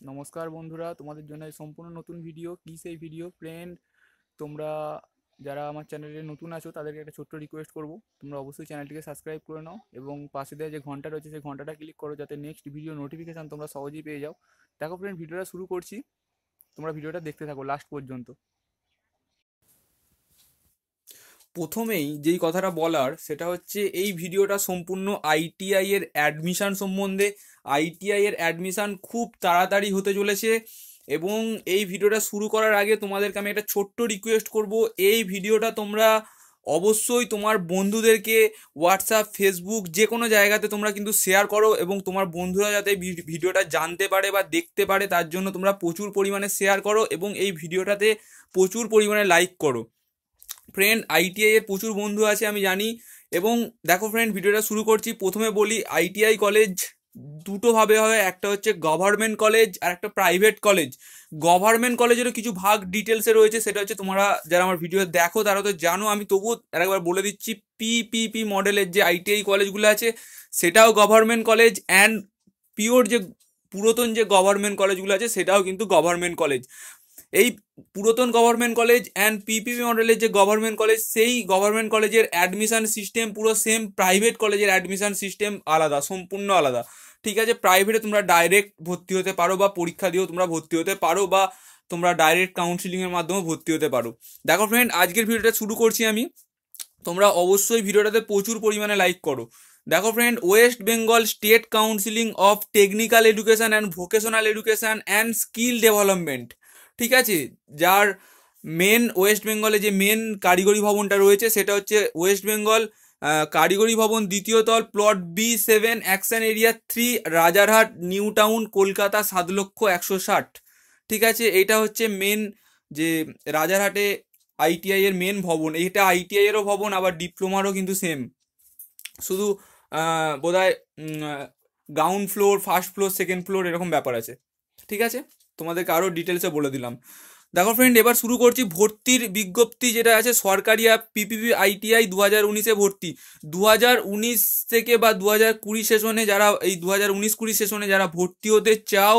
নমস্কার বন্ধুরা, তোমাদের জন্য এই সম্পূর্ণ নতুন ভিডিও। কি সেই ভিডিও ফ্রেন্ড? তোমরা যারা আমার চ্যানেলে নতুন আছো তাদেরকে একটা ছোট্ট রিকোয়েস্ট করব, তোমরা অবশ্যই চ্যানেলটিকে সাবস্ক্রাইব করে নাও এবং পাশে দেওয়া যে ঘন্টা রয়েছে সেই ঘন্টাটা ক্লিক করো, যাতে নেক্সট ভিডিও নোটিফিকেশান তোমরা সহজেই পেয়ে যাও। দেখো ফ্রেন্ড, ভিডিওটা শুরু করছি, তোমরা ভিডিওটা দেখতে থাকো লাস্ট পর্যন্ত। প্রথমেই যেই কথাটা বলার সেটা হচ্ছে এই ভিডিওটা সম্পূর্ণ আইটিআই এর অ্যাডমিশন সম্বন্ধে। আইটিআই এর অ্যাডমিশন খুব তাড়াতাড়ি হতে চলেছে এবং এই ভিডিওটা শুরু করার আগে তোমাদেরকে আমি একটা ছোট্ট রিকোয়েস্ট করব। এই ভিডিওটা তোমরা অবশ্যই তোমার বন্ধুদেরকে হোয়াটসঅ্যাপ, ফেসবুক যে কোনো জায়গাতে তোমরা কিন্তু শেয়ার করো এবং তোমার বন্ধুরা যাতে ভিডিওটা জানতে পারে বা দেখতে পারে তার জন্য তোমরা প্রচুর পরিমাণে শেয়ার করো এবং এই ভিডিওটাতে প্রচুর পরিমাণে লাইক করো। ফ্রেন্ড, আইটিআই এর প্রচুর বন্ধু আছে আমি জানি। এবং দেখো ফ্রেন্ড, ভিডিওটা শুরু করছি। প্রথমে বলি, আইটিআই কলেজ দুটো ভাবে হয়, একটা হচ্ছে গভর্নমেন্ট কলেজ আর একটা প্রাইভেট কলেজ। গভর্নমেন্ট কলেজেরও কিছু ভাগ ডিটেলসে রয়েছে, সেটা হচ্ছে তোমরা যারা আমার ভিডিও দেখো তারা তো জানো, আমি তবুও আরেকবার বলে দিচ্ছি। পিপিপি মডেলের যে আইটিআই কলেজগুলো আছে সেটাও গভর্নমেন্ট কলেজ, অ্যান্ড পিওর যে পুরাতন যে গভর্নমেন্ট কলেজগুলো আছে সেটাও কিন্তু গভর্নমেন্ট কলেজ। এই পুরাতন গভর্নমেন্ট কলেজ অ্যান্ড পিপিপি মডেলের যে গভর্নমেন্ট কলেজ, সেই গভর্নমেন্ট কলেজের অ্যাডমিশন সিস্টেম পুরো সেম। প্রাইভেট কলেজের অ্যাডমিশন সিস্টেম আলাদা, সম্পূর্ণ আলাদা। ঠিক আছে, প্রাইভেটে তোমরা ডাইরেক্ট ভর্তি হতে পারো বা পরীক্ষা দিয়েও তোমরা ভর্তি হতে পারো বা তোমরা ডাইরেক্ট কাউন্সিলিংয়ের মাধ্যমে ভর্তি হতে পারো। দেখো ফ্রেন্ড, আজকের ভিডিওটা শুরু করছি আমি। তোমরা অবশ্যই ভিডিওটাতে প্রচুর পরিমাণে লাইক করো। দেখো friend, West Bengal state counselling of technical education and vocational education and skill development, ঠিক আছে, যার মেন ওয়েস্ট বেঙ্গলে যে মেন কারিগরি ভবনটা রয়েছে সেটা হচ্ছে ওয়েস্ট বেঙ্গল কারিগরি ভবন, দ্বিতীয় তল, plot B7, action area 3, Rajarhat, new town, Kolkata 7,60,000। ঠিক আছে, এটা হচ্ছে মেন যে রাজারহাটে আইটিআই এর মেন ভবন। এটা আইটিআই এরও ভবন, আবার ডিপ্লোমারও কিন্তু সেম, শুধু বোধহয় ground floor, first floor, second floor এরকম ব্যাপার আছে। ঠিক আছে, তোমাদেরকে আরও ডিটেলসে বলে দিলাম। দেখো ফ্রেন্ড, এবার শুরু করছি ভর্তির বিজ্ঞপ্তি যেটা আছে সরকারি অ্যাপ পিপিপি আইটিআই 2019-এ ভর্তি। 2019 থেকে বা 2020 সেশনে যারা, এই 2019-20 সেশনে যারা ভর্তি হতে চাও,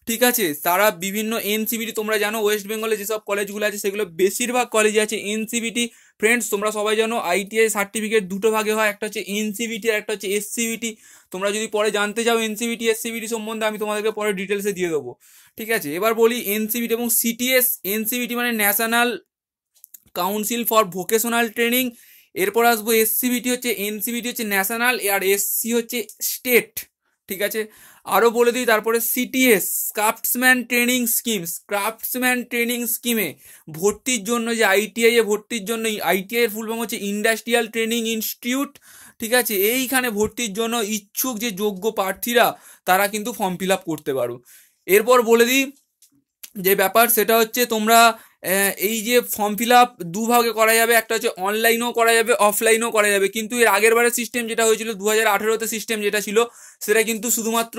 ঠিক আছে, তারা বিভিন্ন এনসিবিটি, তোমরা জানো ওয়েস্ট বেঙ্গলে যেসব কলেজগুলো আছে সেগুলো বেশিরভাগ কলেজে আছে এনসিবিটি। ফ্রেন্ডস, তোমরা সবাই জানো আইটিআই সার্টিফিকেট দুটো ভাগে হয়, একটা হচ্ছে এনসিবিটি আর একটা হচ্ছে এসসিবিটি। তোমরা যদি পরে জানতে চাও এনসিবিটি এসসিবিটি সম্বন্ধে, আমি তোমাদেরকে পরে ডিটেলসে দিয়ে দেবো। ঠিক আছে, এবার বলি এনসিবিটি এবং সিটিএস। এনসিবিটি মানে national council for vocational training. এরপর আসবো এসসিবিটি, হচ্ছে এনসিবিটি হচ্ছে ন্যাশনাল আর এসসি হচ্ছে স্টেট। ঠিক আছে, আরও বলে দিই, তারপরে CTS craftsman training scheme. Craftsman training স্কিমে ভর্তির জন্য যে আইটিআই এ ভর্তির জন্য, আইটিআই এর ফুল ফর্ম হচ্ছে ইন্ডাস্ট্রিয়াল ট্রেনিং ইনস্টিটিউট। ঠিক আছে, এইখানে ভর্তির জন্য ইচ্ছুক যে যোগ্য প্রার্থীরা তারা কিন্তু ফর্ম ফিল আপ করতে পারো। এরপর বলে দিই যে ব্যাপার, সেটা হচ্ছে তোমরা এই যে ফর্ম ফিল আপ দুভাগে করা যাবে, একটা হচ্ছে অনলাইনেও করা যাবে, অফলাইনেও করা যাবে। কিন্তু এর আগের বারের সিস্টেম যেটা হয়েছিল 2018-তে, সিস্টেম যেটা ছিল সেটা কিন্তু শুধুমাত্র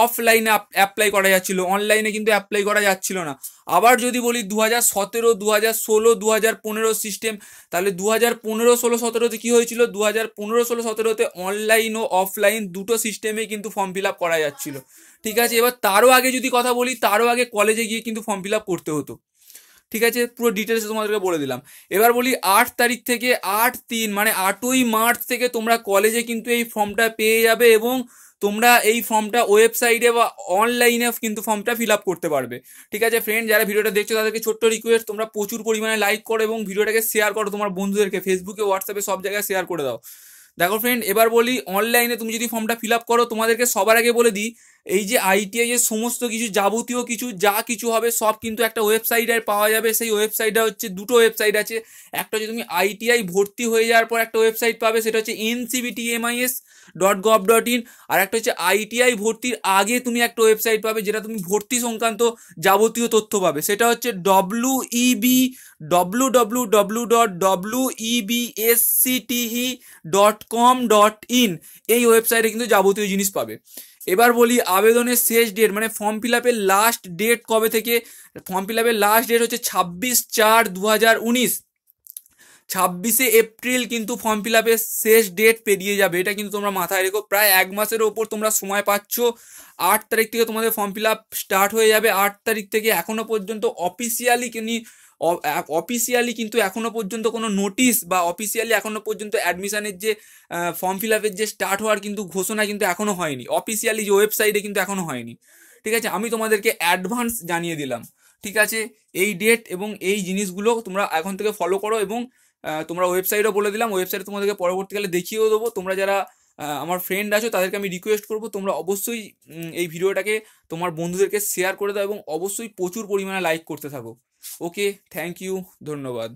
অফলাইনে অ্যাপ্লাই করা যাচ্ছিল, অনলাইনে কিন্তু অ্যাপ্লাই করা যাচ্ছিল না। আবার যদি বলি 2017, 2016, 2015 সিস্টেম, তাহলে 2015, 16, 17-তে কী হয়েছিল, 2015, 16, 17-তে অনলাইন ও অফলাইন দুটো সিস্টেমেই কিন্তু ফর্ম ফিল আপ করা যাচ্ছিল। ঠিক আছে, এবার তারও আগে যদি কথা বলি, তারও আগে কলেজে গিয়ে কিন্তু ফর্ম ফিল আপ করতে হতো। ঠিক আছে, পুরো ডিটেলস তোমাদেরকে বলে দিলাম। এবার বলি 8 তারিখ থেকে 8/3 মানে 8ই মার্চ থেকে তোমরা কলেজে কিন্তু এই ফর্মটা পেয়ে যাবে এবং তোমরা এই ফর্মটা ওয়েবসাইটে বা অনলাইনে কিন্তু ফর্মটা ফিল আপ করতে পারবে। ঠিক আছে ফ্রেন্ড, যারা ভিডিওটা দেখছো তাদেরকে ছোট্ট রিকোয়েস্ট, তোমরা প্রচুর পরিমাণে লাইক করো এবং ভিডিওটাকে শেয়ার করো তোমার বন্ধুদেরকে, ফেসবুকে, হোয়াটসঅ্যাপে সব জায়গায় শেয়ার করে দাও। দেখো ফ্রেন্ড, এবার বলি অনলাইনে তুমি যদি ফর্মটা ফিল আপ করো, তোমাদেরকে সবার আগে বলে দিই, এই যে আইটিআই এর সমস্ত কিছু যাবতীয় কিছু যা কিছু হবে সব কিন্তু একটা ওয়েবসাইটে পাওয়া যাবে। সেই ওয়েবসাইটটা হচ্ছে, দুটো ওয়েবসাইট আছে। একটা হচ্ছে তুমি আইটিআই ভর্তি হয়ে যাওয়ার পর একটা ওয়েবসাইট পাবে, সেটা হচ্ছে ncbtmis.gov.in। আর একটা হচ্ছে আইটিআই ভর্তির আগে তুমি একটা ওয়েবসাইট পাবে যেটা তুমি ভর্তি সংক্রান্ত যাবতীয় তথ্য পাবে, সেটা হচ্ছে www.webscte.com.in। এই ওয়েবসাইটে কিন্তু যাবতীয় জিনিস পাবে। এবার বলি আবেদনের শেষ ডেট, মানে ফর্ম ফিল আপের লাস্ট ডেট কবে থেকে। ফর্ম ফিল আপের লাস্ট ডেট হচ্ছে 26/4/2019। 26 এপ্রিল কিন্তু ফর্ম ফিল আপের শেষ ডেট পেরিয়ে যাবে, এটা কিন্তু তোমরা মাথায় রেখো। প্রায় 1 মাসের ওপর তোমরা সময় পাচ্ছ। 8 তারিখ থেকে তোমাদের ফর্ম ফিল আপ স্টার্ট হয়ে যাবে। 8 তারিখ থেকে এখনো পর্যন্ত অফিসিয়ালি কিন্তু এখনো পর্যন্ত কোনো নোটিশ বা অফিসিয়ালি এখনো পর্যন্ত অ্যাডমিশনের যে ফর্ম ফিল আপের যে স্টার্ট হওয়ার কিন্তু ঘোষণা কিন্তু এখনো হয়নি, অফিসিয়ালি যে ওয়েবসাইটে কিন্তু এখনো হয়নি। ঠিক আছে, আমি তোমাদেরকে অ্যাডভান্স জানিয়ে দিলাম। ঠিক আছে, এই ডেট এবং এই জিনিসগুলো তোমরা এখন থেকে ফলো করো, এবং তোমরা ওয়েবসাইটও বলে দিলাম, ওয়েবসাইটে তোমাদেরকে পরবর্তীকালে দেখিয়েও দেবো। তোমরা যারা আমার ফ্রেন্ড আছো তাদেরকে আমি রিকোয়েস্ট করবো তোমরা অবশ্যই এই ভিডিওটাকে তোমার বন্ধুদেরকে শেয়ার করে দাও এবং অবশ্যই প্রচুর পরিমাণে লাইক করতে থাকো। ওকে, থ্যাংক ইউ, ধন্যবাদ।